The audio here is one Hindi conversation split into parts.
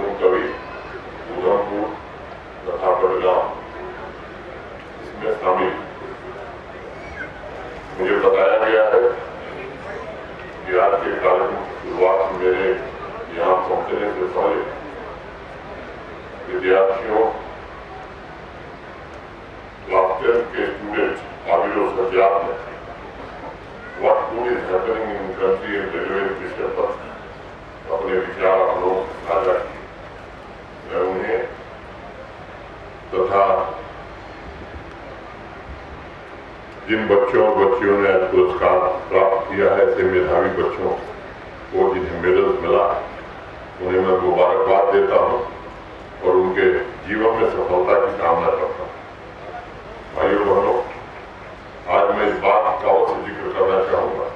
जम्मू तवी, उधमपुर तथा बड़गांव इसमें शामिल। मुझे बताया गया है कि आज के कार्यक्रम की शुरुआत मेरे यहाँ पहुंचने से पहले विद्यार्थियों, क्लास 10 के स्टूडेंट आबिरो सज्जाद ने what food is happening in country and railway विषय पर अपने विचार आप लोगों से साझा किए। मैं उन्हें तथा जिन बच्चों और बच्चियों ने आज पुरस्कार प्राप्त किया है, ऐसे मेधावी बच्चों को जिन्हें मेडल मिला, उन्हें मैं मुबारकबाद देता हूं और उनके जीवन में सफलता की कामना करता हूं। भाइयों बहनों, आज मैं इस बात का और से जिक्र करना चाहूंगा।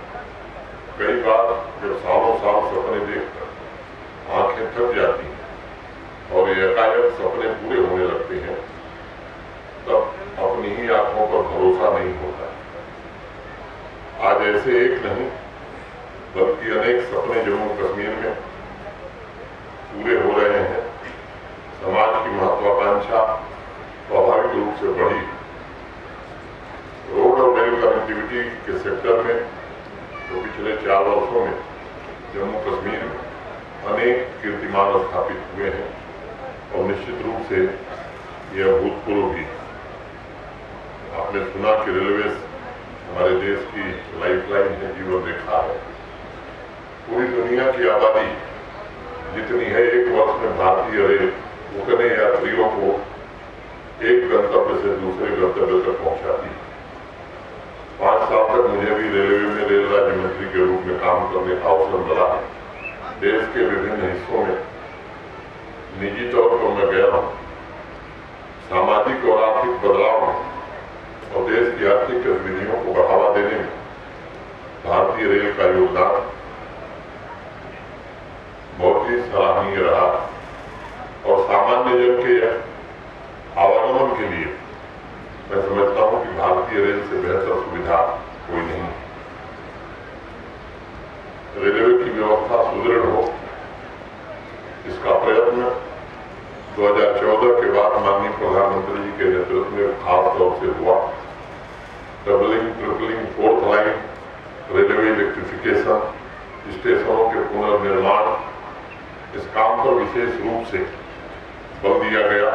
कई बार जब सालों साल सपने देखकर आंखें थक जाती हैं और एकाएक सपने पूरे होने लगते हैं, तब अपनी ही आंखों पर भरोसा नहीं होता। आज ऐसे एक नहीं बल्कि अनेक सपने जम्मू कश्मीर में पूरे हो रहे हैं। समाज की महत्वाकांक्षा स्वाभाविक रूप से बढ़ी। रोड और रेल कनेक्टिविटी के सेक्टर में तो पिछले 4 वर्षों में जम्मू कश्मीर में अनेक कीर्तिमान स्थापित हुए हैं और निश्चित रूप से यह अभूतपूर्व भी। आपने सुना कि रेलवे हमारे देश की लाइफलाइन है, जीवन रेखा है। पूरी दुनिया की आबादी जितनी है, एक वर्ष में भारतीय रेल उतने यात्रियों को एक गंतव्य से दूसरे गंतव्य तक पहुंचाती है। 5 साल तक मुझे भी रेलवे में रेल राज्य मंत्री के रूप में काम करने का अवसर मिला है। देश के विभिन्न हिस्सों में निजी तौर पर मैं गया हूँ। सामाजिक और आर्थिक बदलाव में और देश की आर्थिक गतिविधियों को बढ़ावा देने में भारतीय रेल का योगदान बहुत ही सराहनीय रहा और सामान्य जन के आवागमन के लिए मैं समझता हूं कि भारतीय रेल से बेहतर सुविधा कोई नहीं। रेलवे की व्यवस्था सुदृढ़ हो, इसका प्रयत्न 2014 के बाद माननीय प्रधानमंत्री जी के नेतृत्व में खास तौर से हुआ। Doubling, tripling, 4th line, railway electrification, स्टेशनों के पुनर्निर्माण, इस काम पर विशेष रूप से बल दिया गया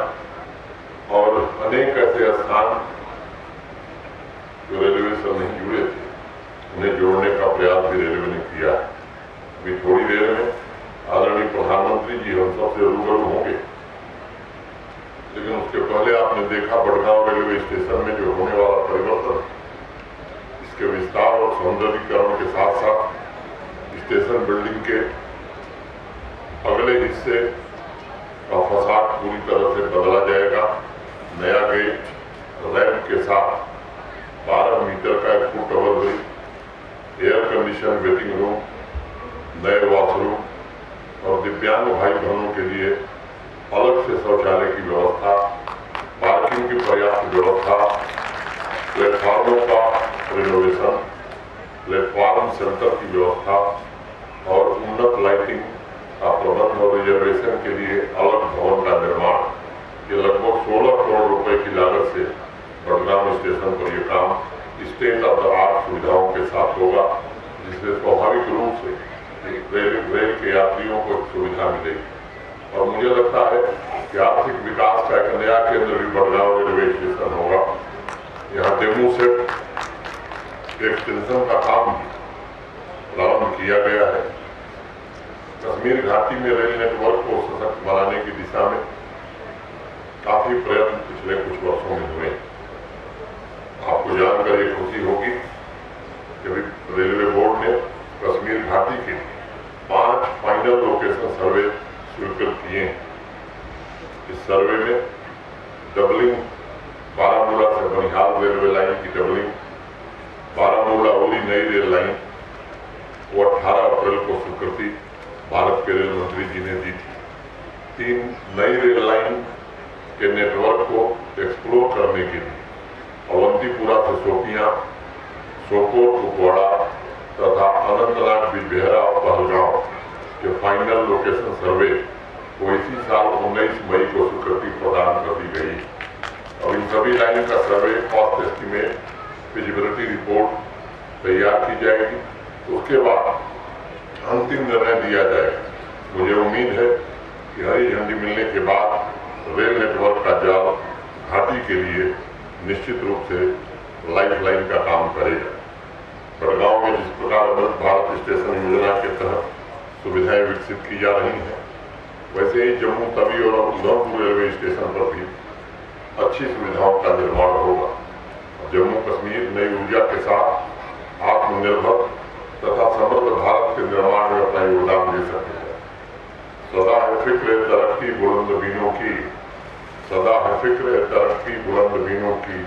और अनेक ऐसे स्थान जो रेलवे से नहीं जुड़े थे, उन्हें जोड़ने का प्रयास भी रेलवे ने किया। अभी थोड़ी देर में आदरणीय प्रधानमंत्री जी हम सबसे रूबरू होंगे, लेकिन उसके पहले आपने देखा बड़गांव रेलवे स्टेशन में जो होने वाला परिवर्तन, इसके विस्तार और सौंदर्यीकरण के साथ साथ स्टेशन बिल्डिंग के अगले हिस्से का फसाड पूरी तरह से बदला जाएगा। नया गेट, रैंप के साथ 12 मीटर का एक foot overbridge, air condition waiting room, नए वॉशरूम और दिव्यांग भाई बहनों के लिए अलग से शौचालय की व्यवस्था, पार्किंग की पर्याप्त व्यवस्था, प्लेटफार्मों का रिनोवेशन, प्लेटफार्म सेंटर की व्यवस्था और उन्नत लाइटिंग का प्रबंध और रिजर्वेशन के लिए अलग भवन का निर्माण, ये लगभग 16 करोड़ रुपए की लागत से बड़गांव स्टेशन पर यह काम स्टेट ऑफ द आर्ट सुविधाओं के साथ होगा, जिससे स्वाभाविक रूप से रेल के यात्रियों को सुविधा मिलेगी। और मुझे लगता है कि आर्थिक विकास का एक नया केंद्र भी बड़गांव रेलवे स्टेशन होगा। यहाँ डेमू सेट एक्सटेंशन का काम प्रारंभ किया गया है। कश्मीर घाटी में रेल नेटवर्क को सशक्त बनाने की दिशा में काफी प्रयत्न पिछले कुछ वर्षों में हुए। आपको जानकर ये खुशी होगी कि रेलवे बोर्ड ने कश्मीर घाटी के 5 फाइनल लोकेशन सर्वे स्वीकृत किए हैं। इस सर्वे में डबलिंग, बारामूला से बनिहाल रेलवे लाइन की डबलिंग, बारामूला ओली नई रेल लाइन वो 18 अप्रैल को स्वीकृति भारत के रेल मंत्री जी ने दी थी। 3 नई रेल लाइन के नेटवर्क को एक्सप्लोर करने के लिए अवंतीपुरा से शोपियां, सोपोर, कुपवाड़ा तथा अनंतनाग, बिजबेहरा और पहलगांव के फाइनल लोकेशन सर्वे को इसी कि हरी झंडी मिलने के बाद रेल नेटवर्क का जाल घाटी के लिए निश्चित रूप से लाइफलाइन का काम करेगा। बड़गांव में जिस प्रकार अमृत भारत स्टेशन योजना के तहत सुविधाएं विकसित की जा रही हैं, वैसे ही जम्मू तवी और उधमपुर रेलवे स्टेशन पर भी अच्छी सुविधाओं का निर्माण होगा। जम्मू कश्मीर नई ऊर्जा के साथ आत्मनिर्भर तथा समृद्ध भारत के निर्माण में अपना योगदान दे सकते हैं। सदा है फिक्र तरक्की बुलंद बीनों की, सदा है फिक्र तरक्की बुलंद बीनों की,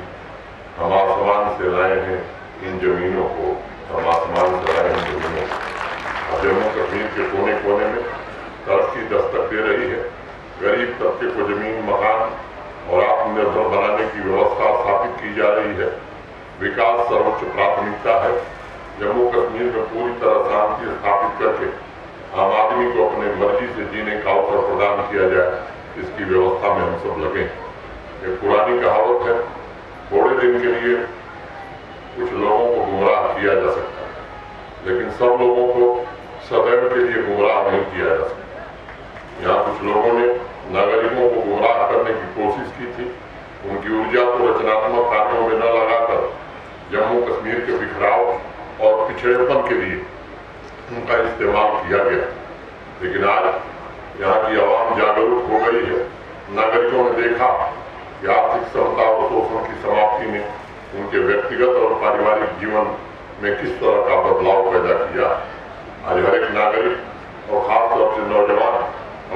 हम आसमान से लाए हैं इन जमीनों को, हम आसमान से लाए हैं जमीनों को। जम्मू कश्मीर के कोने कोने में तरक्की दस्तक दे रही है। गरीब तबके को जमीन, मकान और आत्मनिर्भर बनाने की व्यवस्था स्थापित की जा रही है। विकास सर्वोच्च प्राथमिकता है। जम्मू कश्मीर में पूरी तरह शांति स्थापित करके आम आदमी को अपने मर्जी से जीने का अवसर प्रदान किया जाए, इसकी व्यवस्था में हम सब लगे। एक पुरानी कहावत है, थोड़े दिन के लिए कुछ लोगों को गुमराह किया जा सकता है, लेकिन सब लोगों को सदैव के लिए गुमराह नहीं किया जा सकता। यहाँ कुछ लोगों ने नागरिकों को गुमराह करने की कोशिश की थी। उनकी ऊर्जा को रचनात्मक कार्यों में न लगाकर जम्मू कश्मीर के बिखराव और पिछड़ेपन के लिए उनका इस्तेमाल किया गया। लेकिन आज यहाँ की आवाम जागरूक हो गई है। नागरिकों ने देखा कि आर्थिक समता और शोषण की समाप्ति ने उनके व्यक्तिगत और पारिवारिक जीवन में किस तरह का बदलाव पैदा किया। आज हर एक नागरिक और खासतौर से नौजवान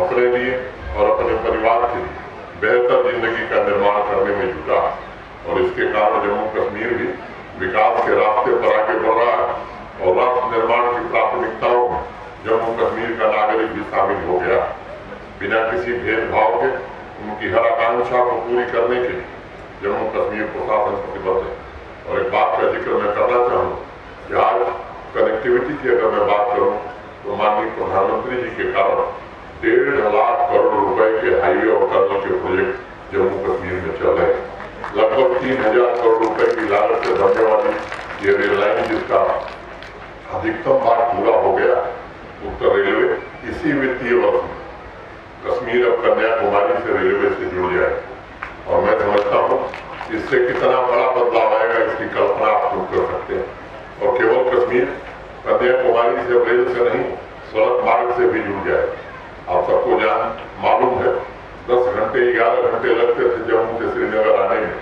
अपने लिए और अपने परिवार के लिए बेहतर जिंदगी का निर्माण करने में जुटा और इसके कारण जम्मू कश्मीर भी विकास के रास्ते पर आगे बढ़ रहा है और राष्ट्र निर्माण की प्राथमिकताओं में जम्मू कश्मीर का नागरिक भी शामिल हो गया। बिना किसी भेदभाव के उनकी हर आकांक्षा को पूरी करने के लिए जम्मू कश्मीर प्रशासन प्रतिबद्ध है। और एक बात का जिक्र मैं करना चाहूँगा कि आज कनेक्टिविटी की अगर मैं बात करूँ तो माननीय प्रधानमंत्री जी के कारण 1.5 लाख करोड़ रुपए के हाईवे और टनल के प्रोजेक्ट जम्मू कश्मीर में चल रहे हैं। लगभग 3000 करोड़ रुपए की लागत से बनने वाली ये रेल लाइन, जिसका अधिकतम भाग पूरा हो गया, उत्तर रेलवे इसी वित्तीय वर्ष में कश्मीर और कन्याकुमारी से रेलवे से जुड़ जाए। और मैं समझता हूँ इससे कितना बड़ा बदलाव आएगा, इसकी कल्पना आप खुद कर सकते हैं। और केवल कश्मीर कन्याकुमारी से रेल से नहीं, सड़क मार्ग से भी जुड़ जाए। आप सबको मालूम है 10 घंटे 11 घंटे लगते थे जम्मू से श्रीनगर आने में,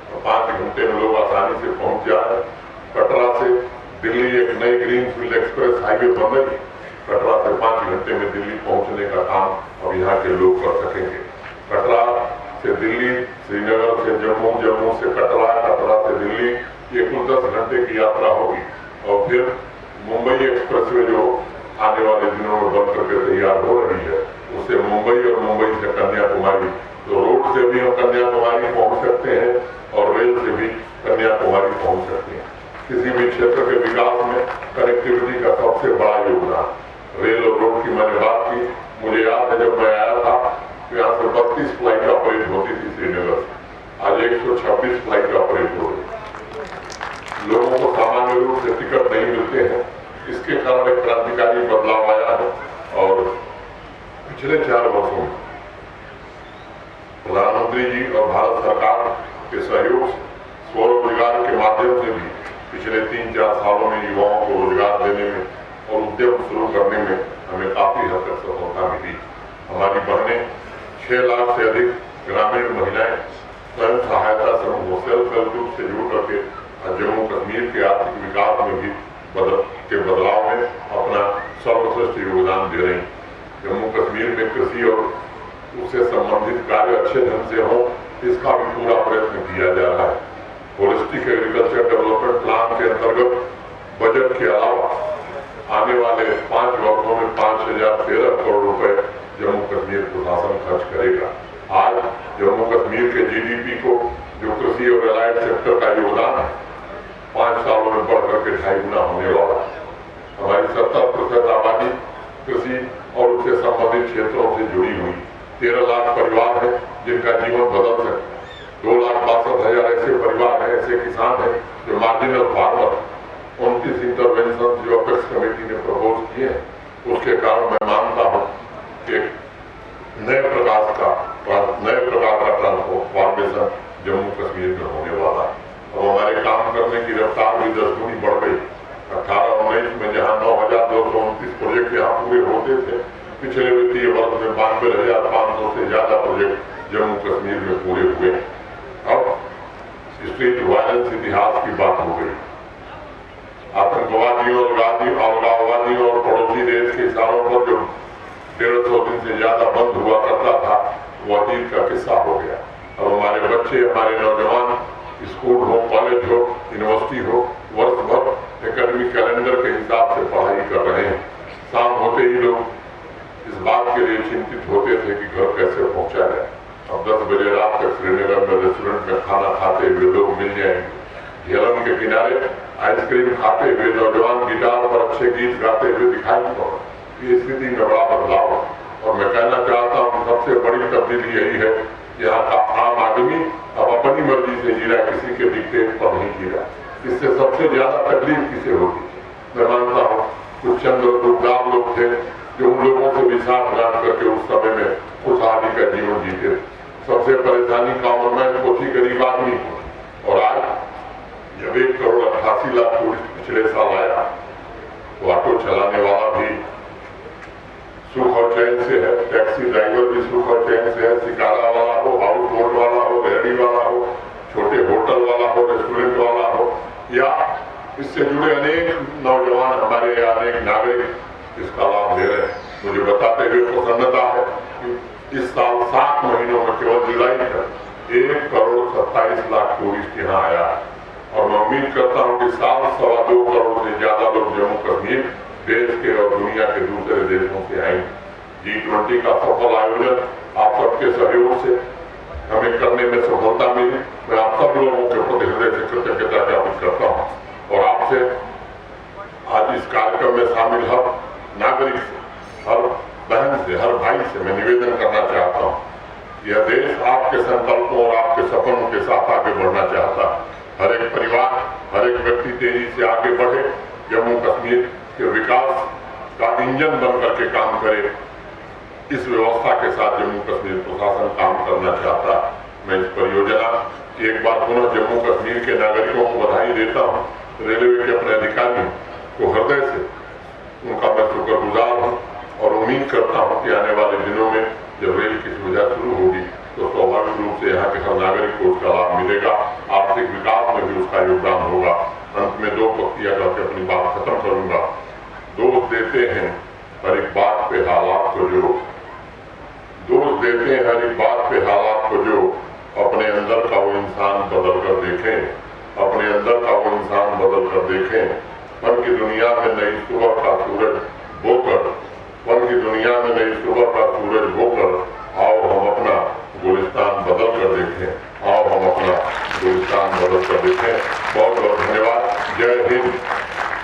और 5 घंटे में लोग आसानी से पहुंच जा रहे। कटरा से दिल्ली एक नई ग्रीनफील्ड एक्सप्रेस हाईवे बन रही। कटरा से 5 घंटे में दिल्ली पहुंचने का काम अब यहाँ के लोग कर सकेंगे। कटरा से दिल्ली, श्रीनगर से जम्मू, जम्मू से कटरा, कटरा से दिल्ली, ये कुल 10 घंटे की यात्रा होगी। और फिर मुंबई एक्सप्रेसवे जो आने वाले दिनों में बन करके तैयार हो रही है, उससे मुंबई और मुंबई से कन्याकुमारी, तो रोड से भी हम कन्याकुमारी पहुंच सकते हैं और रेल से भी कन्याकुमारी पहुंच सकते हैं। किसी भी क्षेत्र के विकास में कनेक्टिविटी का सबसे बड़ा योगदान रेल और रोड की मैंने बात की। मुझे याद है जब मैं आया था तो यहाँ से 32 फ्लाइट ऑपरेट होती थी श्रीनगर से, आज 126 फ्लाइट ऑपरेट हो रही। लोगों को सामान्य रूप से टिकट नहीं मिलते हैं, इसके कारण एक क्रांतिकारी बदलाव आया है। और पिछले 4 वर्षों में प्रधानमंत्री जी और भारत सरकार के सहयोग से स्वरोजगार के माध्यम से भी पिछले 3-4 सालों में युवाओं को रोजगार देने में और उद्यम शुरू करने में हमें काफी हद तक सफलता मिली। हमारी बहनें 6 लाख से अधिक ग्रामीण महिलाएं स्वयं सहायता समूह सेल्फ हेल्प ग्रुप से जुड़ करके जम्मू कश्मीर के आर्थिक विकास में भी बदलाव में अपना सर्वश्रेष्ठ योगदान दे रही। जम्मू कश्मीर में कृषि और उससे संबंधित कार्य अच्छे ढंग से हो, इसका भी पूरा प्रयत्न किया जा रहा है। होलिस्टिक एग्रीकल्चर डेवलपमेंट प्लान के अंतर्गत बजट के अलावा आने वाले 5 वर्षों में 5013 करोड़ रुपए जम्मू कश्मीर प्रशासन खर्च करेगा। आज जम्मू कश्मीर के जीडीपी को जो कृषि और एलाइड सेक्टर का योगदान है 5 सालों में बढ़ करके 2.5 गुना होने वाला है। हमारी 70% आबादी कृषि और उससे संबंधित क्षेत्रों से जुड़ी हुई 13 लाख परिवार है जिनका जीवन बदल सकता है। 2,62,000 ऐसे परिवार हैं, ऐसे किसान हैं जो मार्जिनल फार्मर। 29 इंटरवेंशन जो अपेक्स कमेटी ने प्रपोज किए हैं, उसके कारण मैं मानता हूँ कि नए प्रकार का ट्रांसफॉर्मेशन जम्मू कश्मीर में होने वाला है। अब हमारे काम करने की रफ्तार भी 10 गुनी बढ़ गई। 18-19 में जहां 9,229 प्रोजेक्ट यहाँ पूरे होते थे, पिछले वित्तीय वर्ष में 92,500 से ज्यादा प्रोजेक्ट जम्मू कश्मीर में पूरे हुए। अब स्ट्रीट वायलेंस इतिहास की बात हो गई। आतंकवादियों अलगाववादियों और पड़ोसी देश के इशारों पर जो 150 दिन से ज्यादा बंद हुआ करता था, वो अतीत का किस्सा हो गया। अब हमारे बच्चे, हमारे नौजवान स्कूल हो, कॉलेज हो, यूनिवर्सिटी हो, वर्ष भर एकेडमिक कैलेंडर के हिसाब से पढ़ाई कर रहे हैं। शाम होते ही लोग इस बात के लिए चिंतित होते थे कि घर कैसे पहुंचा जाए। अब 10 बजे रात तक श्रीनगर में रेस्टोरेंट में खाना खाते हुए लोग मिल जाएंगे। झेलम के किनारे आइसक्रीम खाते हुए नौजवान गिटार पर अच्छे गीत गाते हुए दिखाई पड़े। ये स्थिति में बड़ा बदलाव है और मैं कहना चाहता हूँ सबसे बड़ी तब्दीली यही है, यहाँ का आम आदमी अब अपनी मर्जी से जी रहा, किसी के डिक्टेट पर नहीं जी रहा। इससे सबसे ज्यादा तकलीफ किसे होगी? मैं मानता हूँ कुछ चंद रुकदार लोग थे जो उन लोगों से भी साथ गांठ करके उस समय में खुशहाली का जीवन जीते। सबसे परेशानी कॉमन मैन कोठी गरीब आदमी को। और आज जब 1,88,00,000 टूरिस्ट पिछले साल आया, तो ऑटो चलाने वाला भी सुख और चैन से है, टैक्सी ड्राइवर भी सुख और चैन से है, शिकारा वाला हो, हाउस बोट वाला हो, रेहड़ी वाला हो, छोटे होटल वाला हो, रेस्टोरेंट वाला हो, या इससे जुड़े अनेक नौजवान हमारे यहाँ अनेक नागरिक इसका लाभ ले रहे हैं। मुझे बताते हुए प्रसन्नता है कि इस साल 7 महीनों में केवल जुलाई तक 1,27,00,000 टूरिस्ट यहाँ आया और मैं उम्मीद करता हूँ कि साल 2.25 करोड़ से ज्यादा लोग जम्मू कश्मीर देश के और दुनिया के दूसरे देशों से आएंगे। G20 का सफल आयोजन आप सबके सहयोग से हमें करने में सफलता मिली। मैं आप सब लोगों के प्रति हृदय से कृतज्ञता ज्ञापित करता हूँ और आपसे आज इस कार्यक्रम में शामिल हर नागरिक से, हर बहन से, हर भाई से मैं निवेदन करना चाहता हूँ, यह देश आपके संकल्पों और आपके सपनों के साथ आगे बढ़ना चाहता है। हर एक परिवार, हर एक व्यक्ति तेजी से आगे बढ़े, जम्मू कश्मीर के विकास का इंजन बनकर के काम करे। इस व्यवस्था के साथ जम्मू कश्मीर प्रशासन काम करना चाहता है। मैं इस परियोजना की एक बार पुनः जम्मू कश्मीर के नागरिकों को बधाई देता हूँ। रेलवे के अपने अधिकारियों को हृदय से उनका मैं शुक्रगुजार हूँ और उम्मीद करता हूँ कि आने वाले दिनों में जब रेल की सुविधा शुरू होगी तो स्वाभाविक रूप से यहाँ के हर नागरिक को उसका लाभ मिलेगा, आर्थिक विकास में भी उसका योगदान होगा। अंत में 2 पंक्तियां करके अपनी बात खत्म करूंगा। दोष देते हैं हर एक बात पे हालात को जो, दोष देते हैं हर एक बात पे हालात को जो, अपने अंदर का वो इंसान बदल कर देखें, अपने अंदर का वो इंसान बदल कर देखें। मन की दुनिया में नई सुबह का सूरज बोकर, मन की दुनिया में नई सुबह का